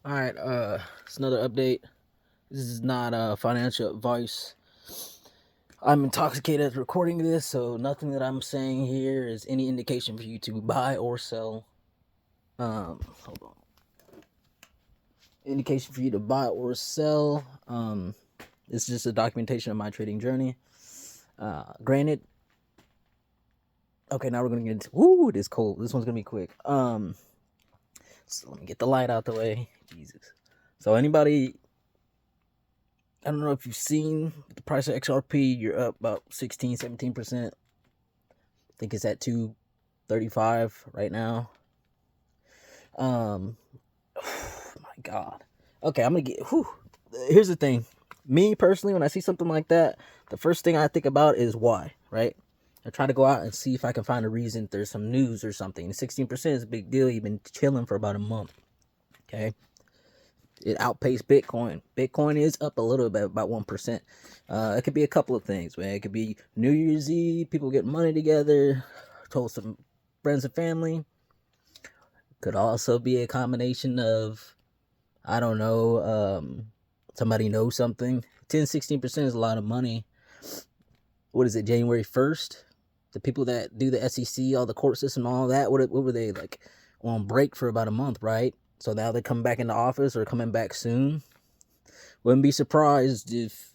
All right, it's another update. This is not financial advice. I'm intoxicated recording this, so nothing that I'm saying here is any indication for you to buy or sell. Hold on. Indication for you to buy or sell. It's just a documentation of my trading journey. Granted. Okay, now we're gonna get into. Woo, it is cold. This one's gonna be quick. So let me get the light out the way. Jesus. So anybody, I don't know if you've seen the price of XRP, you're up about 16, 17%. I think it's at 235 right now. Oh my God. Okay, I'm gonna get, here's the thing. Me personally, when I see something like that, the first thing I think about is why, right? I try to go out and see if I can find a reason, if there's some news or something. 16% is a big deal. You've been chilling for about a month, okay? It outpaced Bitcoin. Bitcoin is up a little bit, about 1%. It could be a couple of things, man. It could be New Year's Eve, people getting money together, told some friends and family. Could also be a combination of, I don't know, somebody knows something. 10, 16% is a lot of money. What is it, January 1st? The people that do the SEC, all the court system, all that, what were they, like, on break for about a month, right? So now they're coming back into office or coming back soon. Wouldn't be surprised if,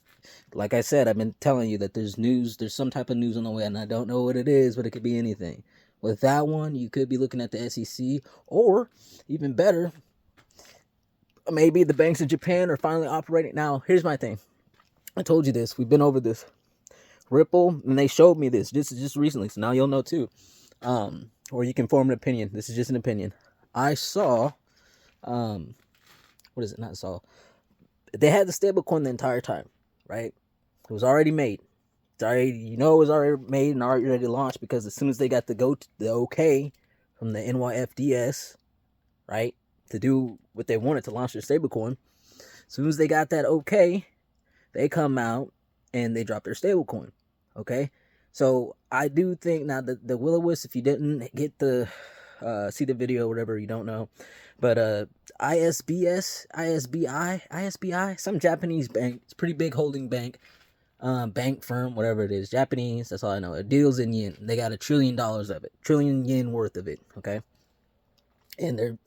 like I said, I've been telling you that there's news, there's some type of news on the way, and I don't know what it is, but it could be anything. With that one, you could be looking at the SEC, or even better, maybe the banks in Japan are finally operating. Now, here's my thing. I told you this. We've been over this. Ripple, and they showed me this. This is just recently, so now you'll know too. Or you can form an opinion. This is just an opinion. I saw, what is it? Not saw. They had the stablecoin the entire time, right? It was already made. It's already, it was already made and already ready to launch, because as soon as they got the okay from the NYFDS, right, to do what they wanted to launch their stablecoin, as soon as they got that okay, they come out and they drop their stablecoin. Okay, so I do think now that the will-o-wisp, if you didn't get the see the video, whatever, you don't know, but ISBI, some Japanese bank, it's pretty big holding bank, bank firm, whatever it is, Japanese, that's all I know. It deals in yen. They got $1 trillion of it, trillion yen worth of it. Okay, and they've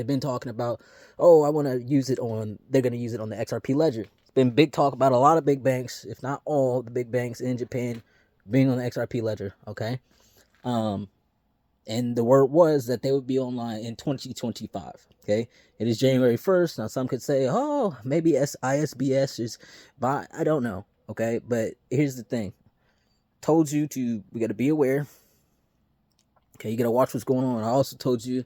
been talking about, oh, I want to use it on, they're going to use it on the XRP ledger. It's been big talk about a lot of big banks, if not all the big banks in Japan, being on the XRP ledger. Okay, and the word was that they would be online in 2025. Okay, it is January 1st. Now some could say, oh, maybe ISBS is by, I don't know. Okay, but here's the thing. Told you we got to be aware. Okay, you got to watch what's going on. I also told you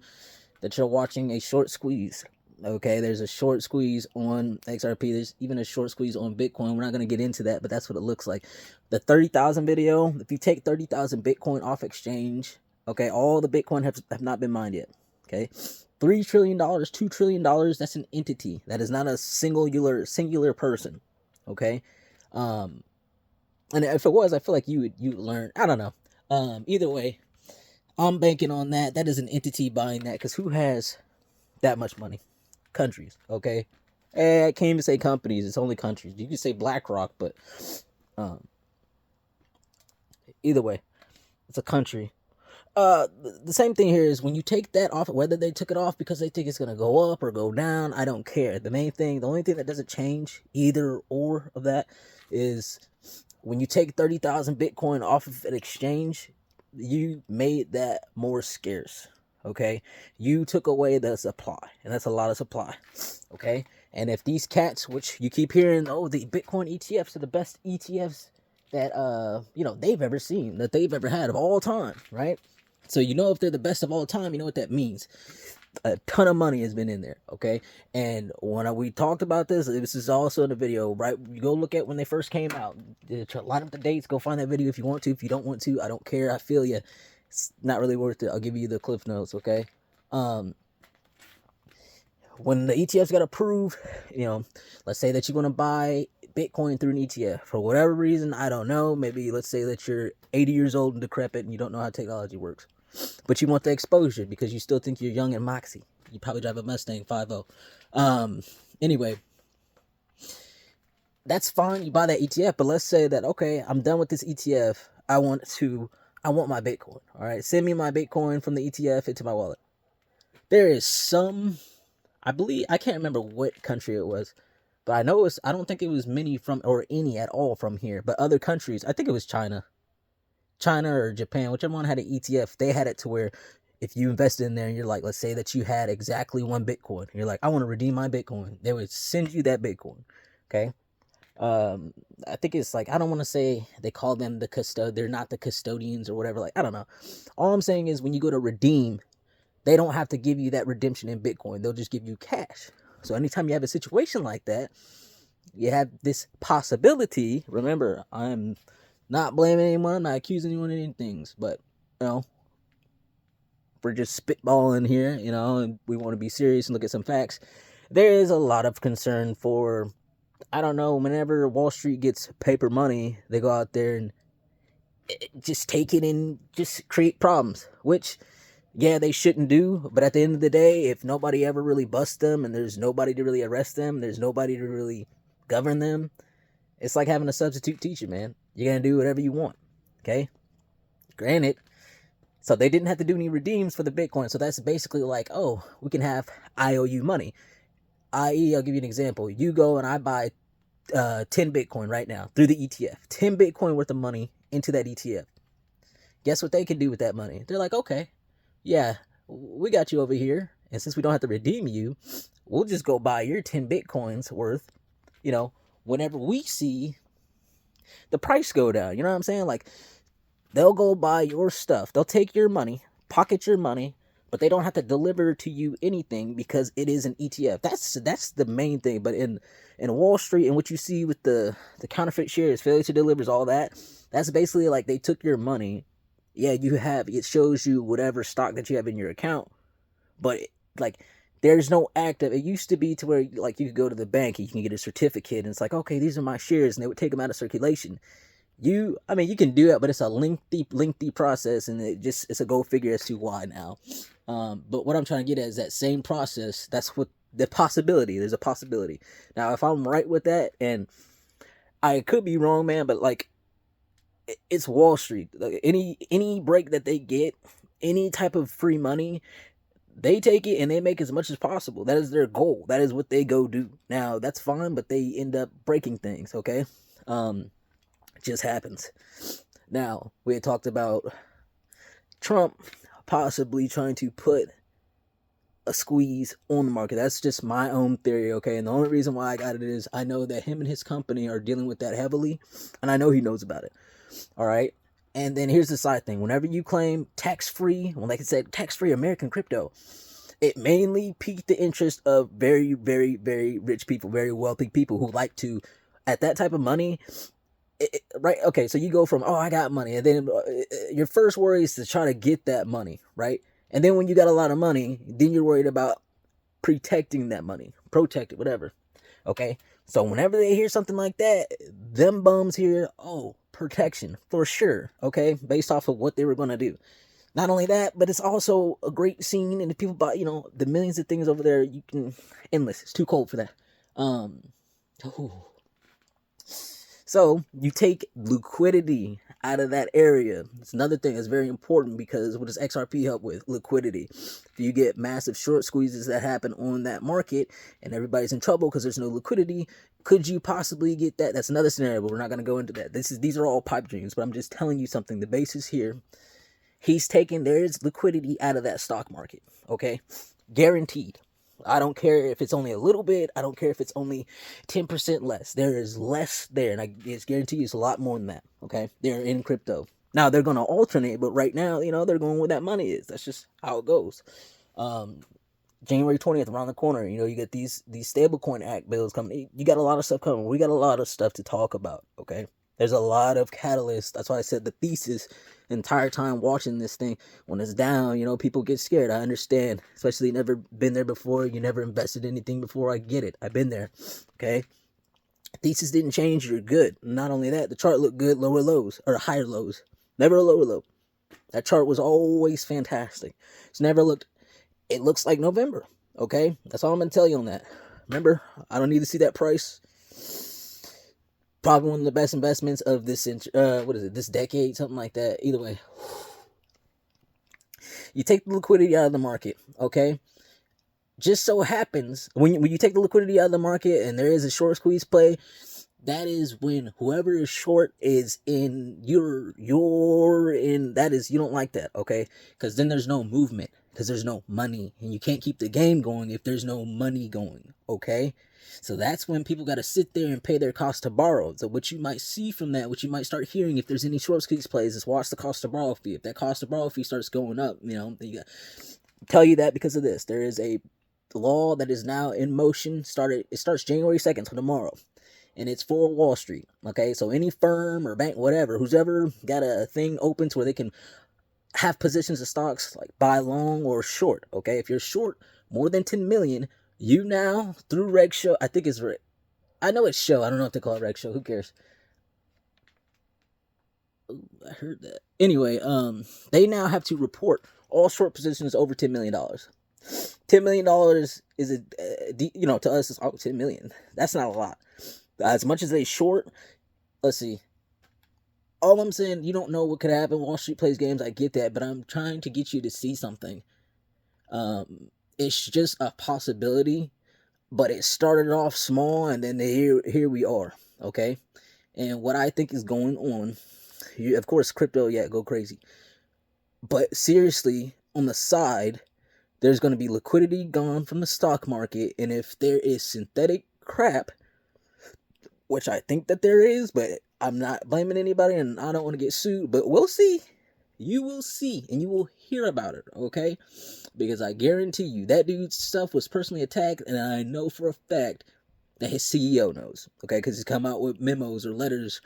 that you're watching a short squeeze. Okay, there's a short squeeze on XRP. There's even a short squeeze on Bitcoin. We're not going to get into that, but that's what it looks like. The 30,000 video, if you take 30,000 Bitcoin off exchange, okay, all the Bitcoin have not been mined yet. Okay, $3 trillion, $2 trillion, that's an entity. That is not a singular person. Okay, and if it was, I feel like you would learn. I don't know. Either way, I'm banking on that. That is an entity buying that, because who has that much money? Countries, okay? I can't even say companies. It's only countries. You can say BlackRock, but either way, it's a country. The same thing here is when you take that off, whether they took it off because they think it's going to go up or go down, I don't care. The only thing that doesn't change either or of that is when you take 30,000 Bitcoin off of an exchange, you made that more scarce. Okay, you took away the supply, and that's a lot of supply. Okay, and if these cats, which you keep hearing, oh, the Bitcoin ETFs are the best ETFs that they've ever seen, that they've ever had of all time, right? So if they're the best of all time, you know what that means. A ton of money has been in there, okay? And when we talked about this is also in the video, right? You go look at when they first came out. Line up the dates. Go find that video if you want to. If you don't want to, I don't care. I feel you. It's not really worth it. I'll give you the cliff notes, okay? When the ETFs got approved, let's say that you want to buy Bitcoin through an ETF. For whatever reason, I don't know. Maybe let's say that you're 80 years old and decrepit and you don't know how technology works. But you want the exposure because you still think you're young and moxie. You probably drive a Mustang 5.0. Anyway, that's fine. You buy that ETF, but let's say that, okay, I'm done with this ETF. I want my Bitcoin. All right, send me my Bitcoin from the ETF into my wallet. There is some, I believe, I can't remember what country it was, but I know I don't think it was many from, or any at all from here, but other countries, I think it was China or Japan, whichever one had an ETF, they had it to where if you invested in there and you're like, let's say that you had exactly one Bitcoin, you're like, I want to redeem my Bitcoin, they would send you that Bitcoin. Okay. I think it's like, I don't want to say they call them they're not the custodians or whatever. Like, I don't know. All I'm saying is when you go to redeem, they don't have to give you that redemption in Bitcoin. They'll just give you cash. So anytime you have a situation like that, you have this possibility. Remember, I'm not blaming anyone, I'm not accusing anyone of any things, but, you know, we're just spitballing here, you know, and we want to be serious and look at some facts. There is a lot of concern for, I don't know, whenever Wall Street gets paper money, they go out there and just take it and just create problems, which, yeah, they shouldn't do. But at the end of the day, if nobody ever really busts them and there's nobody to really arrest them, there's nobody to really govern them, it's like having a substitute teacher, man. You're going to do whatever you want, okay? Granted, so they didn't have to do any redeems for the Bitcoin. So that's basically like, oh, we can have IOU money. I.e., I'll give you an example. You go and I buy 10 Bitcoin right now through the ETF. 10 Bitcoin worth of money into that ETF. Guess what they can do with that money? They're like, okay, yeah, we got you over here. And since we don't have to redeem you, we'll just go buy your 10 Bitcoins worth, you know, whenever we see the price go down. You know what I'm saying? Like, they'll go buy your stuff. They'll take your money, pocket your money, but they don't have to deliver to you anything because it is an ETF. That's the main thing. But in Wall Street and what you see with the counterfeit shares, failure to deliver, all that, that's basically like they took your money. Yeah, it shows you whatever stock that you have in your account, but like there's no active. It used to be to where like you could go to the bank and you can get a certificate and it's like, okay, these are my shares, and they would take them out of circulation. You can do that, but it's a lengthy process, and it's a go figure as to why now. But what I'm trying to get at is that same process. That's what the possibility. There's a possibility. Now, if I'm right with that, and I could be wrong, man, but like, it's Wall Street. Like, any break that they get, any type of free money, they take it and they make as much as possible. That is their goal. That is what they go do. Now, that's fine, but they end up breaking things. Okay. It just happens. Now, we had talked about Trump possibly trying to put a squeeze on the market. That's just my own theory, okay? And the only reason why I got it is I know that him and his company are dealing with that heavily, and I know he knows about it, all right? And then here's the side thing. Whenever you claim tax-free, well, like I said, tax-free American crypto, it mainly piqued the interest of very, very, very rich people, very wealthy people who like to, at that type of money, right? Okay, so you go from, oh, I got money, and then your first worry is to try to get that money, right? And then when you got a lot of money, then you're worried about protecting that money, protect it, whatever. Okay, so whenever they hear something like that, them bums hear, oh, protection for sure. Okay, based off of what they were gonna do. Not only that, but it's also a great scene, and the people buy, the millions of things over there. You can endless. It's too cold for that. Ooh. So you take liquidity out of that area. It's another thing that's very important, because what does XRP help with? Liquidity. If you get massive short squeezes that happen on that market and everybody's in trouble because there's no liquidity, could you possibly get that? That's another scenario, but we're not going to go into that. These are all pipe dreams, but I'm just telling you something. The basis here, he's taking there's liquidity out of that stock market. Okay, guaranteed. I don't care if it's only a little bit. I don't care if it's only 10% less. There is less there, and I guarantee you it's a lot more than that, okay? They're in crypto. Now, they're going to alternate, but right now, they're going where that money is. That's just how it goes. January 20th, around the corner, you get these stablecoin act bills coming. You got a lot of stuff coming. We got a lot of stuff to talk about, okay? There's a lot of catalysts. That's why I said the thesis the entire time watching this thing. When it's down, people get scared. I understand. Especially never been there before. You never invested anything before. I get it. I've been there. Okay? Thesis didn't change. You're good. Not only that, the chart looked good. Lower lows. Or higher lows. Never a lower low. That chart was always fantastic. It looks like November. Okay, that's all I'm gonna tell you on that. Remember, I don't need to see that price. Probably one of the best investments of this what is it, this decade, something like that. Either way, you take the liquidity out of the market. Okay, just so happens when you take the liquidity out of the market and there is a short squeeze play, that is when whoever is short is in you're in, that is, you don't like that, okay? Because then there's no movement, because there's no money, and you can't keep the game going if there's no money going, okay? So that's when people got to sit there and pay their cost to borrow. So what you might see from that, what you might start hearing if there's any short squeeze plays, is watch the cost to borrow fee. If that cost to borrow fee starts going up, you got, tell you that because of this. There is a law that is now in motion. It starts January 2nd, so tomorrow, and it's for Wall Street. Okay, so any firm or bank, whatever, who's ever got a thing open to where they can have positions of stocks, like buy long or short. Okay, if you're short more than 10 million, you now through Reg Show, I think it's I know it's Show. I don't know if they call it Reg Show. Who cares? Ooh, I heard that. Anyway, they now have to report all short positions over $10 million. $10 million is to us, it's 10 million. That's not a lot. As much as they short, let's see. All I'm saying, you don't know what could happen. Wall Street plays games, I get that, but I'm trying to get you to see something. It's just a possibility, but it started off small, and then here we are, okay? And what I think is going on, of course, crypto, yeah, go crazy. But seriously, on the side, there's going to be liquidity gone from the stock market, and if there is synthetic crap, which I think that there is, but I'm not blaming anybody, and I don't want to get sued, but we'll see. You will see, and you will hear about it, okay? Because I guarantee you, that dude's stuff was personally attacked, and I know for a fact that his CEO knows, okay? Because he's come out with memos or letters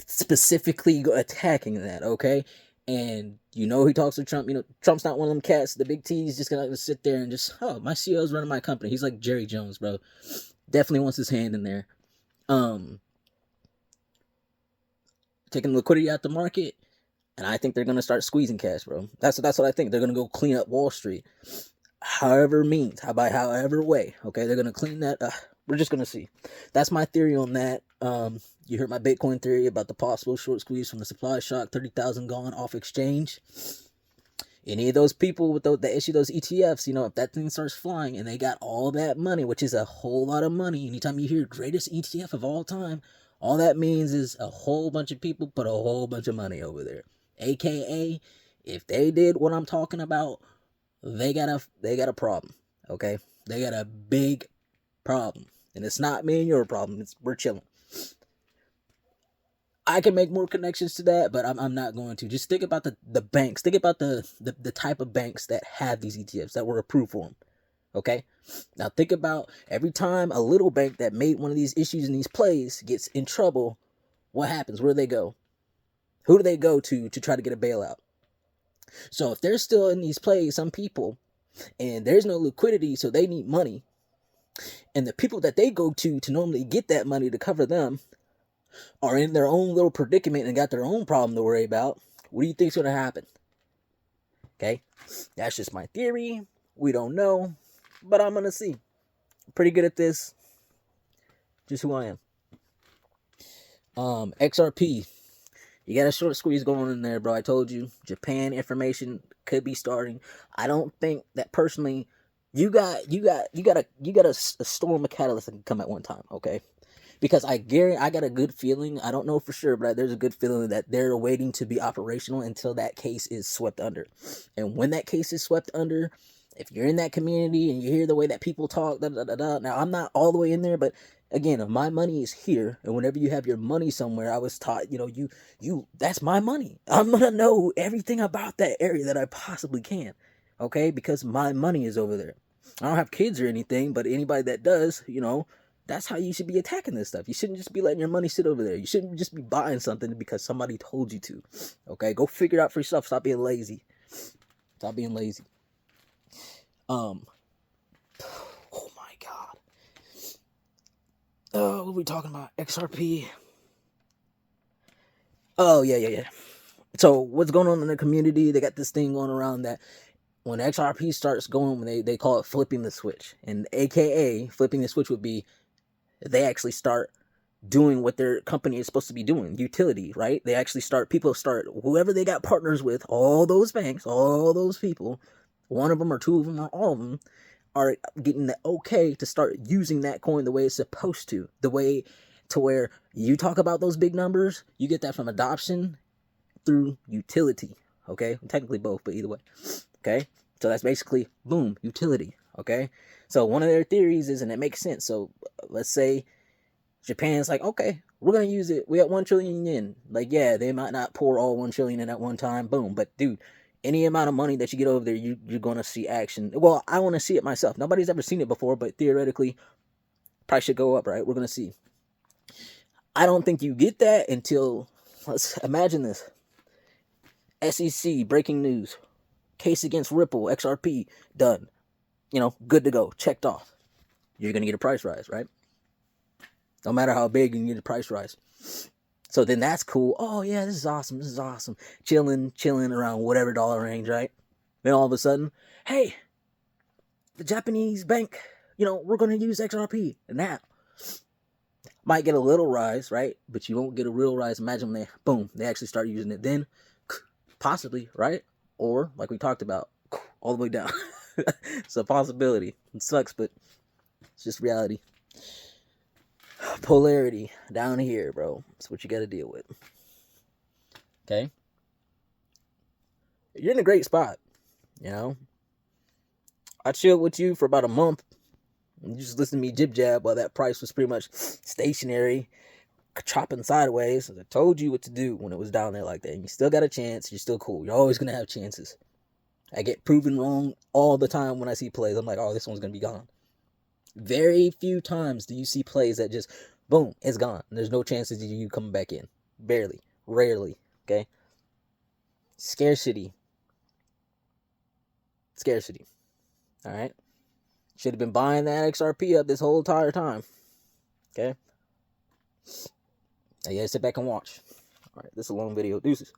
specifically attacking that, okay? And he talks to Trump. Trump's not one of them cats, the big T's, just gonna sit there and just, oh, my CEO's running my company. He's like Jerry Jones, bro. Definitely wants his hand in there. Taking liquidity out the market, and I think they're gonna start squeezing cash, bro. That's what I think. They're gonna go clean up Wall Street, however way. Okay, they're gonna clean that. We're just gonna see. That's my theory on that. You heard my Bitcoin theory about the possible short squeeze from the supply shock, 30,000 gone off exchange. Any of those people with that issue those ETFs, if that thing starts flying and they got all that money, which is a whole lot of money. Anytime you hear greatest ETF of all time, all that means is a whole bunch of people put a whole bunch of money over there. AKA, if they did what I'm talking about, they got a problem. Okay, they got a big problem, and it's not me and your problem. We're chilling. I can make more connections to that, but I'm not going to. Just think about the banks. Think about the type of banks that have these ETFs that were approved for them. Okay? Now think about every time a little bank that made one of these issues in these plays gets in trouble, what happens? Where do they go? Who do they go to try to get a bailout? So if they're still in these plays, some people, and there's no liquidity, so they need money, and the people that they go to normally get that money to cover them are in their own little predicament and got their own problem to worry about, what do you think's going to happen? Okay, that's just my theory. We don't know, but I'm going to see. Pretty good at this. Just who I am. XRP. You got a short squeeze going in there, bro. I told you. Japan information could be starting. I don't think that personally. You got a storm of catalysts that can come at one time. Okay. Because I got a good feeling, I don't know for sure, but there's a good feeling that they're waiting to be operational until that case is swept under. And when that case is swept under, if you're in that community and you hear the way that people talk, now I'm not all the way in there, but again, if my money is here, and whenever you have your money somewhere, I was taught, that's my money. I'm gonna know everything about that area that I possibly can, okay? Because my money is over there. I don't have kids or anything, but anybody that does, that's how you should be attacking this stuff. You shouldn't just be letting your money sit over there. You shouldn't just be buying something because somebody told you to. Okay, go figure it out for yourself. Stop being lazy. Stop being lazy. Oh my God. What are we talking about? XRP. Oh yeah. So what's going on in the community? They got this thing going around that when XRP starts going, when they call it flipping the switch, and AKA flipping the switch would be they actually start doing what their company is supposed to be doing, utility, right? They actually start, people start, whoever they got partners with, all those banks, all those people, one of them or two of them or all of them, are getting the okay to start using that coin the way it's supposed to, the way to where you talk about those big numbers, you get that from adoption through utility, okay? Technically both, but either way, okay? So that's basically, boom, utility, okay? So one of their theories is, and it makes sense, so let's say Japan's like, okay, we're going to use it. We got 1 trillion yen. Like, yeah, they might not pour all 1 trillion in at one time. Boom. But, dude, any amount of money that you get over there, you're going to see action. Well, I want to see it myself. Nobody's ever seen it before, but theoretically, price should go up, right? We're going to see. I don't think you get that until, let's imagine this. SEC, breaking news. Case against Ripple, XRP, done. You know, good to go. Checked off. You're going to get a price rise, right? No matter how big, you can get a price rise. So then that's cool. Oh, yeah, this is awesome. This is awesome. Chilling around whatever dollar range, right? Then all of a sudden, hey, the Japanese bank, you know, we're going to use XRP. And that might get a little rise, right? But you won't get a real rise. Imagine when they, boom, they actually start using it. Then, possibly, right? Or, like we talked about, all the way down. It's a possibility. It sucks, but it's just reality. Polarity down here, bro. That's what you got to deal with. Okay? You're in a great spot, you know? I chilled with you for about a month. You just listened to me jib jab while that price was pretty much stationary, chopping sideways. I told you what to do when it was down there like that. And you still got a chance. You're still cool. You're always going to have chances. I get proven wrong all the time when I see plays. I'm like, oh, this one's going to be gone. Very few times do you see plays that just, boom, it's gone. There's no chances of you coming back in. Barely. Rarely. Okay? Scarcity. Alright? Should have been buying that XRP up this whole entire time. Okay? Now you gotta sit back and watch. Alright, this is a long video. Deuces.